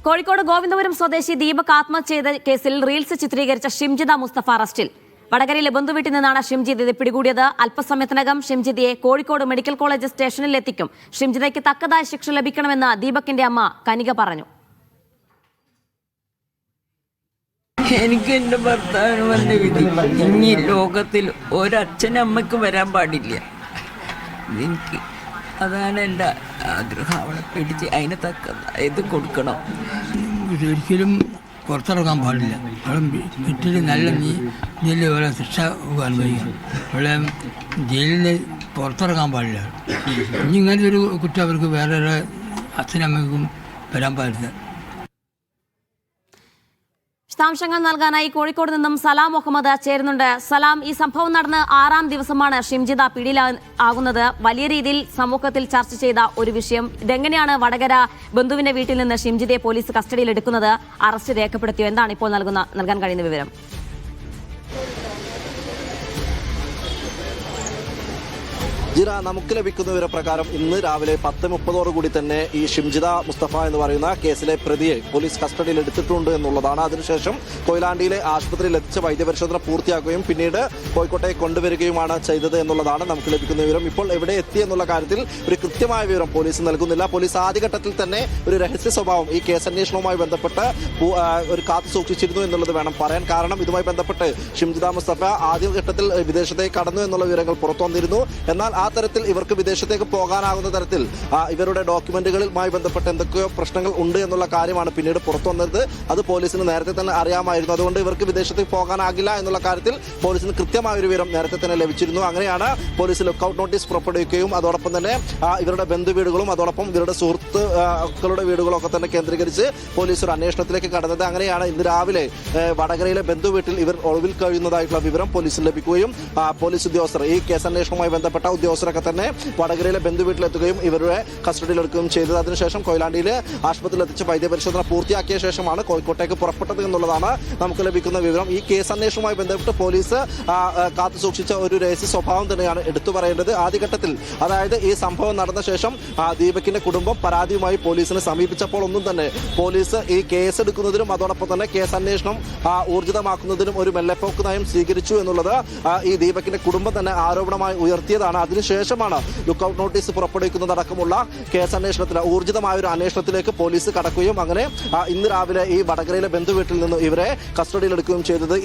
കോഴിക്കോട് ഗോവിന്ദപുരം സ്വദേശി ദീപക് ആത്മഹത്യ ചെയ്ത കേസിൽ റീൽസ് ചിത്രീകരിച്ച ഷിംജിത മുസ്തഫ അറസ്റ്റിൽ. വടകരയിലെ ബന്ധുവീട്ടിൽ നിന്നാണ് ഷിംജിതയെ പിടികൂടിയത്. അല്പസമയത്തിനകം ഷിംജിതയെ കോഴിക്കോട് മെഡിക്കൽ കോളേജ് സ്റ്റേഷനിൽ എത്തിക്കും. ഷിംജിതയ്ക്ക് തക്കതായ ശിക്ഷ ലഭിക്കണമെന്ന് ദീപകിന്റെ അമ്മ കനിക പറഞ്ഞു. എനിക്ക് എൻ്റെ ഭർത്താവിന് വന്ന വിധി ഇനി ലോകത്തിൽ ഒരച്ഛനമ്മയ്ക്ക് വരാൻ പാടില്ല. എനിക്ക് അതാണ് എൻ്റെ ആഗ്രഹം. അവളെ പിടിച്ച് അതിന് തക്ക ഇത് കൊടുക്കണം. ഒരിക്കലും പുറത്തിറങ്ങാൻ പാടില്ല. അവളെ വീട്ടിൽ നല്ല ജയിലിൽ അവളെ ശിക്ഷ അനുഭവിക്കണം. അവളെ ജയിലിൽ നിന്ന് പുറത്തിറങ്ങാൻ പാടില്ല. ഇനി ഇങ്ങനത്തെ ഒരു കുറ്റം അവർക്ക് വേറെ അച്ഛനമ്മയ്ക്കും വരാൻ പാടില്ല. വിശദാംശങ്ങൾ നൽകാനായി കോഴിക്കോട് നിന്നും സലാം മുഹമ്മദ് ചേരുന്നുണ്ട്. സലാം, ഈ സംഭവം നടന്ന് 6ാം ദിവസമാണ് ഷിംജിത പിടിയിലാകുന്നത്. വലിയ രീതിയിൽ സമൂഹത്തിൽ ചർച്ച ചെയ്ത ഒരു വിഷയം. ഇതെങ്ങനെയാണ് വടകര ബന്ധുവിന്റെ വീട്ടിൽ നിന്ന് ഷിംജിതയെ പോലീസ് കസ്റ്റഡിയിൽ എടുക്കുന്നത്? അറസ്റ്റ് രേഖപ്പെടുത്തിയോ? എന്താണ് ഇപ്പോൾ നൽകാൻ കഴിയുന്ന വിവരം? ജിറ, നമുക്ക് ലഭിക്കുന്ന വിവരപ്രകാരം ഇന്ന് രാവിലെ 10:30 തന്നെ ഈ ഷിംജിത മുസ്തഫ എന്ന് പറയുന്ന കേസിലെ പ്രതിയെ പോലീസ് കസ്റ്റഡിയിൽ എടുത്തിട്ടുണ്ട് എന്നുള്ളതാണ്. അതിനുശേഷം കൊയിലാണ്ടിയിലെ ആശുപത്രിയിൽ എത്തിച്ച് വൈദ്യപരിശോധന പൂർത്തിയാക്കുകയും പിന്നീട് കോഴിക്കോട്ടെ കൊണ്ടുവരികയുമാണ് ചെയ്തത് എന്നുള്ളതാണ് നമുക്ക് ലഭിക്കുന്ന വിവരം. ഇപ്പോൾ എവിടെ എത്തി എന്നുള്ള കാര്യത്തിൽ ഒരു കൃത്യമായ വിവരം പോലീസ് നൽകുന്നില്ല. പോലീസ് ആദ്യഘട്ടത്തിൽ തന്നെ ഒരു രഹസ്യ സ്വഭാവം ഈ കേസ് അന്വേഷണവുമായി ബന്ധപ്പെട്ട് ഒരു കാത്തു സൂക്ഷിച്ചിരുന്നു എന്നുള്ളത് വേണം പറയാൻ. കാരണം ഇതുമായി ബന്ധപ്പെട്ട് ഷിംജിത മുസ്തഫ ആദ്യഘട്ടത്തിൽ വിദേശത്തേക്ക് കടന്നു എന്നുള്ള വിവരങ്ങൾ പുറത്തു വന്നിരുന്നു. എന്നാൽ ആ തരത്തിൽ ഇവർക്ക് വിദേശത്തേക്ക് പോകാനാകുന്ന തരത്തിൽ ഇവരുടെ ഡോക്യുമെന്റുകളുമായി ബന്ധപ്പെട്ട് എന്തൊക്കെയോ പ്രശ്നങ്ങൾ ഉണ്ട് എന്നുള്ള കാര്യമാണ് പിന്നീട് പുറത്തു വന്നത്. അത് പോലീസിന് നേരത്തെ തന്നെ അറിയാമായിരുന്നു. അതുകൊണ്ട് ഇവർക്ക് വിദേശത്തേക്ക് പോകാനാകില്ല എന്നുള്ള കാര്യത്തിൽ പോലീസിന് കൃത്യമായ ഒരു വിവരം നേരത്തെ തന്നെ ലഭിച്ചിരുന്നു. അങ്ങനെയാണ് പോലീസ് ലുക്കൌട്ട് നോട്ടീസ് പുറപ്പെടുവിക്കുകയും അതോടൊപ്പം തന്നെ ഇവരുടെ ബന്ധുവീടുകളും അതോടൊപ്പം ഇവരുടെ സുഹൃത്തുക്കളുടെ വീടുകളും ഒക്കെ തന്നെ കേന്ദ്രീകരിച്ച് പോലീസ് ഒരു അന്വേഷണത്തിലേക്ക് കടന്നത്. അങ്ങനെയാണ് ഇന്ന് രാവിലെ വടകരയിലെ ബന്ധുവീട്ടിൽ ഇവർ ഒളിവിൽ കഴിയുന്നതായിട്ടുള്ള വിവരം പോലീസിന് ലഭിക്കുകയും പോലീസ് ഉദ്യോഗസ്ഥർ ഈ കേസ് അന്വേഷണവുമായി ബന്ധപ്പെട്ട ഉദ്യോഗസ്ഥരൊക്കെ തന്നെ വടകരയിലെ ബന്ധുവീട്ടിലെത്തുകയും ഇവരുടെ കസ്റ്റഡിയിലെടുക്കുകയും ചെയ്തത്. അതിനുശേഷം കൊയിലാണ്ടിയിലെ ആശുപത്രിയിൽ എത്തിച്ച് വൈദ്യപരിശോധന പൂർത്തിയാക്കിയ ശേഷമാണ് കോഴിക്കോട്ടേക്ക് പുറപ്പെട്ടത് എന്നുള്ളതാണ് നമുക്ക് ലഭിക്കുന്ന വിവരം. ഈ കേസ് അന്വേഷണവുമായി ബന്ധപ്പെട്ട് പോലീസ് കാത്തു സൂക്ഷിച്ച ഒരു രഹസ്യ സ്വഭാവം തന്നെയാണ് എടുത്തു പറയേണ്ടത്. ആദ്യഘട്ടത്തിൽ, അതായത് ഈ സംഭവം നടന്ന ശേഷം ദീപകിന്റെ കുടുംബം പരാതിയുമായി പോലീസിനെ സമീപിച്ചപ്പോൾ ഒന്നും തന്നെ പോലീസ് ഈ കേസ് എടുക്കുന്നതിനും അതോടൊപ്പം തന്നെ കേസ് അന്വേഷണം ഊർജിതമാക്കുന്നതിനും ഒരു മെല്ലെപ്പോക്ക് നയം സ്വീകരിച്ചു എന്നുള്ളത് ഈ ദീപകിന്റെ കുടുംബം തന്നെ ആരോപണമായി ഉയർത്തിയതാണ്. അതിനുശേഷമാണ് ലുക്കൌട്ട് നോട്ടീസ് പുറപ്പെടുവിക്കുന്നതടക്കമുള്ള കേസ് അന്വേഷണത്തിന് ഊർജിതമായ ഒരു അന്വേഷണത്തിലേക്ക് പോലീസ് കടക്കുകയും അങ്ങനെ ഇന്ന് രാവിലെ ഈ വടകരയിലെ ബന്ധുവീട്ടിൽ നിന്ന് ഇവരെ കസ്റ്റഡിയിലെടുക്കുകയും ചെയ്തത്.